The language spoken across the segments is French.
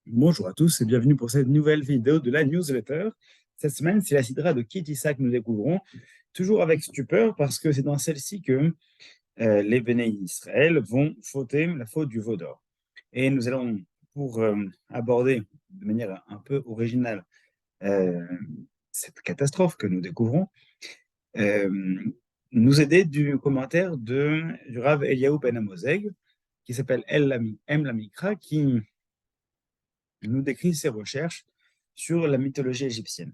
Bonjour à tous et bienvenue pour cette nouvelle vidéo de la newsletter. Cette semaine, c'est la sidra de Kitissa que nous découvrons, toujours avec stupeur parce que c'est dans celle-ci que les Béné Israël vont fauter la faute du veau d'or. Et nous allons, pour aborder de manière un peu originale euh, cette catastrophe que nous découvrons, euh, nous aider du commentaire du Rav Eliaou Ben Amozeg, qui s'appelle M. Lamikra, qui nous décrit ses recherches sur la mythologie égyptienne.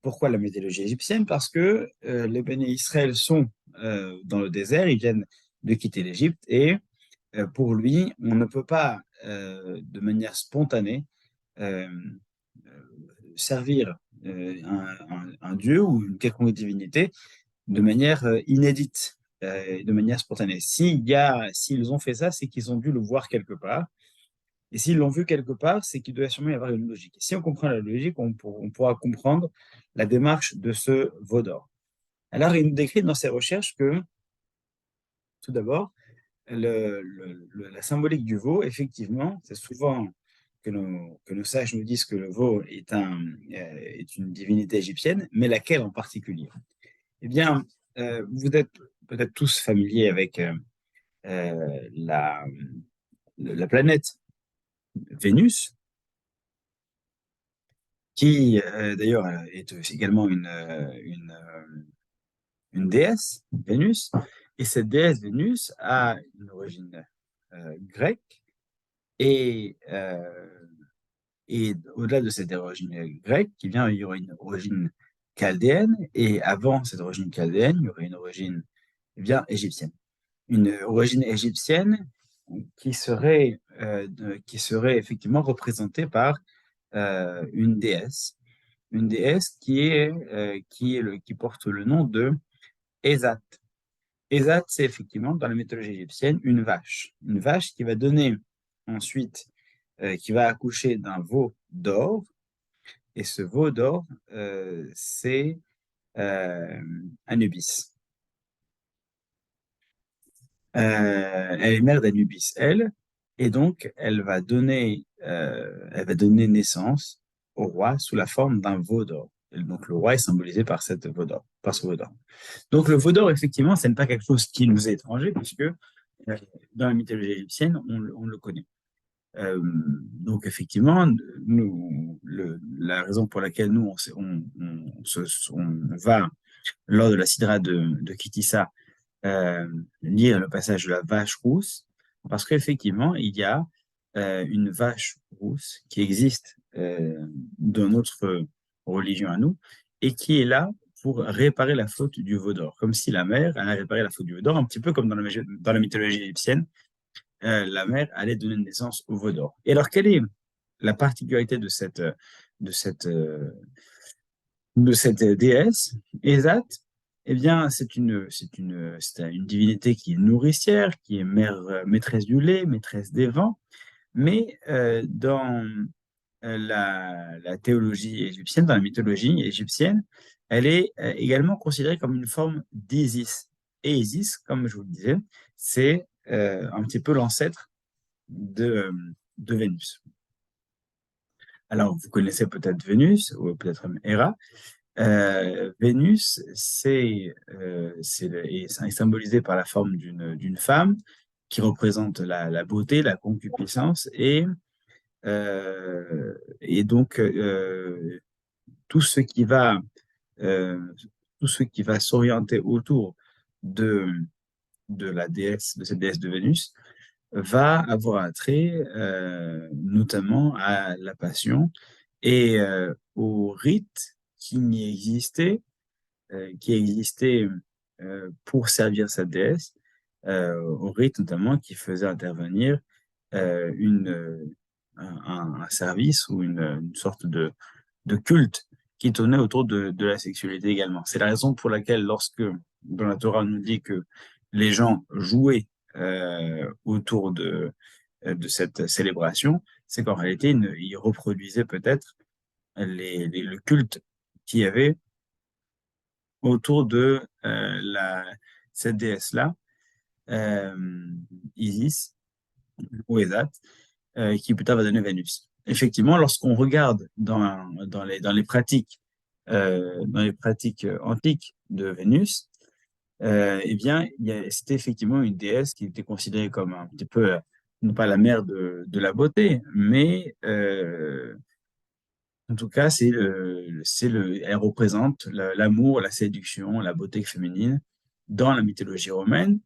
Pourquoi la mythologie égyptienne? Parce que les béné Israël sont dans le désert, ils viennent de quitter l'Égypte et pour lui, on ne peut pas de manière spontanée euh, servir un dieu ou une quelconque divinité de manière inédite, de manière spontanée. S'ils ont fait ça, c'est qu'ils ont dû le voir quelque part. Et s'ils l'ont vu quelque part, c'est qu'il doit sûrement y avoir une logique. Et si on comprend la logique, on pourra comprendre la démarche de ce veau d'or. Alors, il nous décrit dans ses recherches que, tout d'abord, la symbolique du veau, effectivement, c'est souvent que nos sages nous disent que le veau est une divinité égyptienne, mais laquelle en particulier? Eh bien, vous êtes peut-être tous familiers avec la, la planète Vénus, qui d'ailleurs est également une déesse, Vénus. Et cette déesse Vénus a une origine grecque. Et, euh, et au-delà de cette origine grecque, il y aurait une origine chaldéenne. Et avant cette origine chaldéenne, il y aurait une origine égyptienne. Une origine égyptienne qui serait effectivement représentée par une déesse qui porte le nom de Ezat. Ezat, c'est effectivement dans la mythologie égyptienne une vache qui va donner ensuite, qui va accoucher d'un veau d'or, et ce veau d'or, c'est euh, Anubis. Elle est mère d'Anubis, elle, et donc elle va donner naissance au roi sous la forme d'un veau d'or. Et donc le roi est symbolisé par cette veau d'or, par ce veau d'or. Donc le veau d'or, effectivement, ce n'est pas quelque chose qui nous est étranger, puisque dans la mythologie égyptienne, on le connaît. Donc effectivement, la raison pour laquelle nous, on va, lors de la sidra de Kitissa, lire le passage de la vache rousse, parce qu'effectivement, il y a une vache rousse qui existe dans notre religion à nous, et qui est là pour réparer la faute du veau d'or, comme si la mère allait réparer la faute du veau d'or, un petit peu comme dans la mythologie égyptienne, la mère allait donner naissance au veau d'or. Et alors, quelle est la particularité de cette, euh, de cette déesse, Ezat? Eh bien, c'est une divinité qui est nourricière, qui est maîtresse du lait, maîtresse des vents, mais dans la théologie égyptienne, dans la mythologie égyptienne, elle est également considérée comme une forme d'Isis. Et Isis, comme je vous le disais, c'est un petit peu l'ancêtre de Vénus. Alors, vous connaissez peut-être Vénus, ou peut-être même Héra. Vénus, est symbolisée par la forme d'une femme qui représente la beauté, la concupiscence et donc tout ce qui va euh, tout ce qui va s'orienter autour de de cette déesse de Vénus va avoir attrait notamment à la passion et au rite qui existait pour servir cette déesse, au rite notamment qui faisait intervenir un service ou une sorte de culte qui tournait autour de la sexualité également. C'est la raison pour laquelle lorsque dans la Torah on nous dit que les gens jouaient autour de cette célébration, c'est qu'en réalité, ils reproduisaient peut-être le culte qu'il y avait autour de cette déesse-là, euh, Isis ou Ezat, qui plus tard va donner Vénus. effectivement, lorsqu'on regarde dans les pratiques antiques de Vénus, eh bien, c'était effectivement une déesse qui était considérée comme un petit peu, non pas la mère de la beauté, mais en tout cas, elle représente l'amour, la séduction, la beauté féminine dans la mythologie romaine.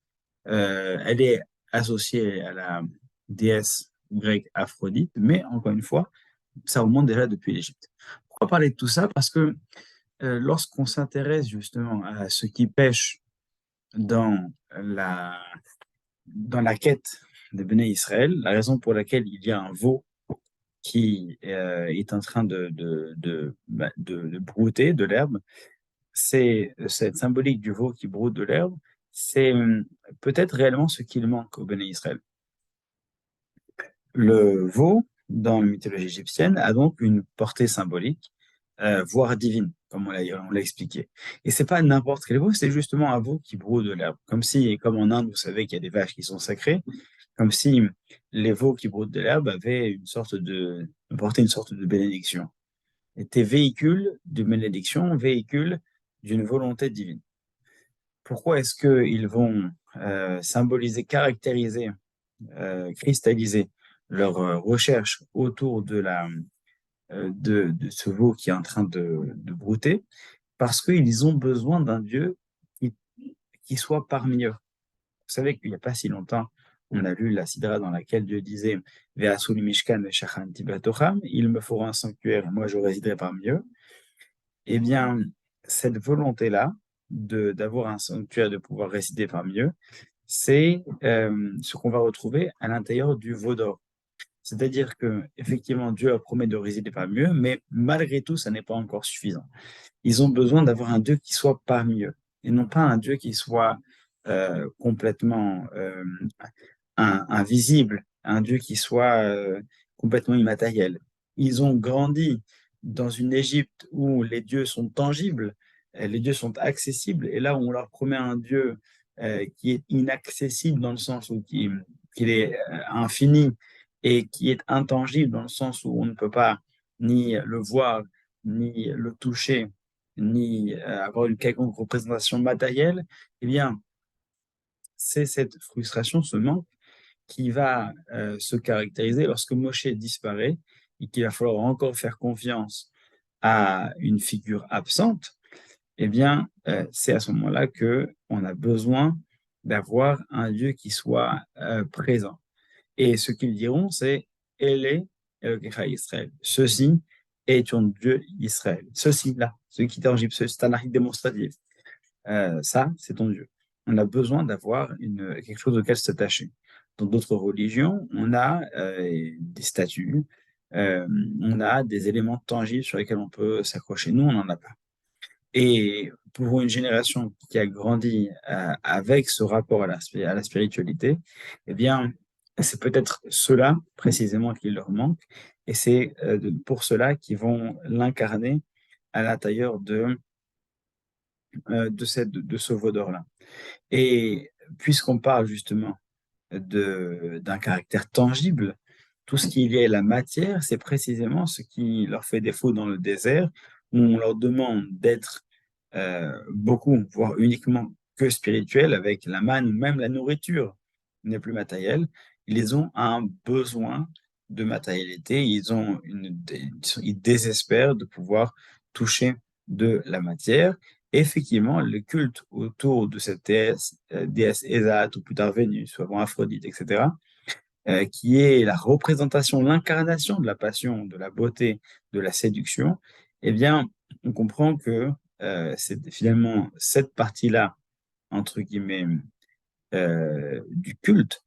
Elle est associée à la déesse grecque Aphrodite, mais encore une fois, ça remonte déjà depuis l'Égypte. Pourquoi parler de tout ça? Parce que lorsqu'on s'intéresse justement à ce qui pêche dans la, dans la quête de Béné Israël, la raison pour laquelle il y a un veau qui est en train de brouter de l'herbe, c'est cette symbolique du veau qui broute de l'herbe, c'est peut-être réellement ce qu'il manque au Béné Israël. Le veau, dans la mythologie égyptienne, a donc une portée symbolique, voire divine, comme on l'a expliqué. Et c'est pas n'importe quel veau, c'est justement un veau qui broute de l'herbe. Comme en Inde, vous savez qu'il y a des vaches qui sont sacrées, comme si les veaux qui broutent de l'herbe avaient portaient une sorte de bénédiction, étaient véhicules de bénédiction, véhicules d'une volonté divine. Pourquoi est-ce qu'ils vont symboliser, caractériser, cristalliser leur recherche autour de ce veau qui est en train de brouter? Parce qu'ils ont besoin d'un Dieu qui, qui soit parmi eux. Vous savez qu'il n'y a pas si longtemps, on a lu la Sidra dans laquelle Dieu disait Ve'asuli mishkan ve'shachanti batocham, il me fera un sanctuaire et moi je résiderai parmi eux. Eh bien, cette volonté-là d'avoir un sanctuaire, de pouvoir résider parmi eux, c'est ce qu'on va retrouver à l'intérieur du veau d'or. C'est-à-dire que effectivement Dieu a promis de résider parmi eux, mais malgré tout, ça n'est pas encore suffisant. Ils ont besoin d'avoir un Dieu qui soit parmi eux, et non pas un Dieu qui soit complètement invisible, un Dieu qui soit complètement immatériel. Ils ont grandi dans une Égypte où les dieux sont tangibles, les dieux sont accessibles, et là où on leur promet un Dieu qui est inaccessible dans le sens où qu'il est infini et qui est intangible dans le sens où on ne peut pas ni le voir, ni le toucher, ni avoir une quelconque représentation matérielle, eh bien, c'est cette frustration, ce manque qui va se caractériser lorsque Moshe disparaît et qu'il va falloir encore faire confiance à une figure absente. Eh bien, c'est à ce moment-là que on a besoin d'avoir un Dieu qui soit présent. Et ce qu'ils diront, c'est Elle Elokecha Israël. Ceci est ton Dieu Israël. Ceci là, ce qui est tangible, c'est un article démonstratif. Ça, c'est ton Dieu. On a besoin d'avoir quelque chose auquel s'attacher. Dans d'autres religions, on a des statues, euh, on a des éléments tangibles sur lesquels on peut s'accrocher. Nous, on n'en a pas. Et pour une génération qui a grandi avec ce rapport à la spiritualité, eh bien, c'est peut-être cela précisément qui leur manque. Et c'est pour cela qu'ils vont l'incarner à l'intérieur de ce vaudor-là. Et puisqu'on parle justement d'un caractère tangible, tout ce qui est lié à la matière, c'est précisément ce qui leur fait défaut dans le désert, où on leur demande d'être beaucoup, voire uniquement que spirituel, avec la manne ou même la nourriture n'est plus matérielle. Ils ont un besoin de matérialité, ils désespèrent de pouvoir toucher de la matière. Effectivement, le culte autour de cette déesse Ésat, ou plus tard Vénus, ou avant Aphrodite, etc., qui est la représentation, l'incarnation de la passion, de la beauté, de la séduction, eh bien, on comprend que c'est finalement cette partie-là, entre guillemets, du culte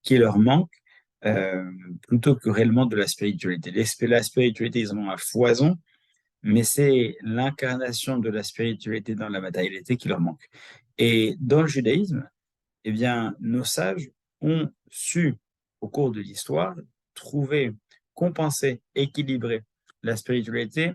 qui leur manque, euh, plutôt que réellement de la spiritualité. La spiritualité, ils en ont à foison, mais c'est l'incarnation de la spiritualité dans la matérialité qui leur manque. Et dans le judaïsme, eh bien, nos sages ont su, au cours de l'histoire, trouver, compenser, équilibrer la spiritualité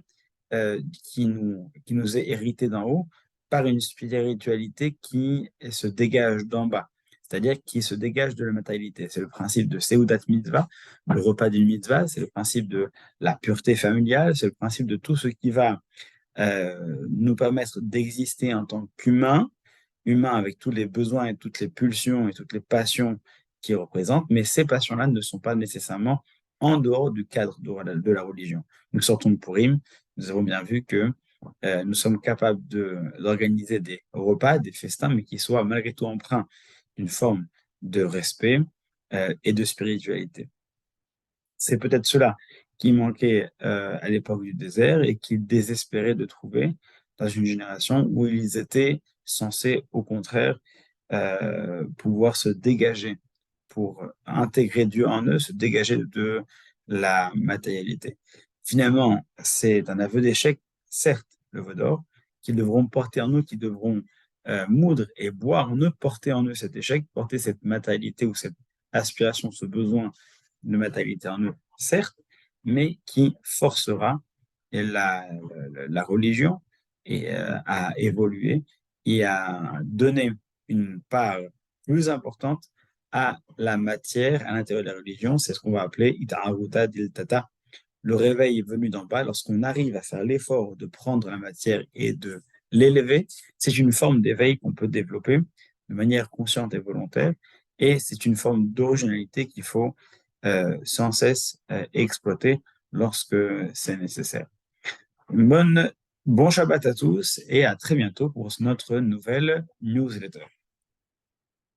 qui nous est héritée d'en haut par une spiritualité qui se dégage d'en bas. c'est-à-dire qui se dégage de la matérialité. C'est le principe de Seudat Mitzvah, le repas d'une mitzvah, c'est le principe de la pureté familiale, c'est le principe de tout ce qui va nous permettre d'exister en tant qu'humains, humains avec tous les besoins et toutes les pulsions et toutes les passions qu'ils représentent, mais ces passions-là ne sont pas nécessairement en dehors du cadre de la religion. Nous sortons de Purim, nous avons bien vu que nous sommes capables d'organiser des repas, des festins, mais qui soient malgré tout empreints d'une forme de respect et de spiritualité. C'est peut-être cela qui manquait à l'époque du désert et qu'ils désespéraient de trouver dans une génération où ils étaient censés, au contraire, pouvoir se dégager pour intégrer Dieu en eux, se dégager de la matérialité. Finalement, c'est un aveu d'échec, certes, le veau d'or, qu'ils devront porter en eux, qu'ils devront moudre et boire en eux, porter en eux cet échec, porter cette matérialité ou cette aspiration, ce besoin de matérialité en eux, certes, mais qui forcera la religion à évoluer et à donner une part plus importante à la matière à l'intérieur de la religion. C'est ce qu'on va appeler Ita'aruta Diltata. Le réveil est venu d'en bas. Lorsqu'on arrive à faire l'effort de prendre la matière et de l'élever, c'est une forme d'éveil qu'on peut développer de manière consciente et volontaire. Et c'est une forme d'originalité qu'il faut sans cesse exploiter lorsque c'est nécessaire. Bon Shabbat à tous et à très bientôt pour notre nouvelle newsletter.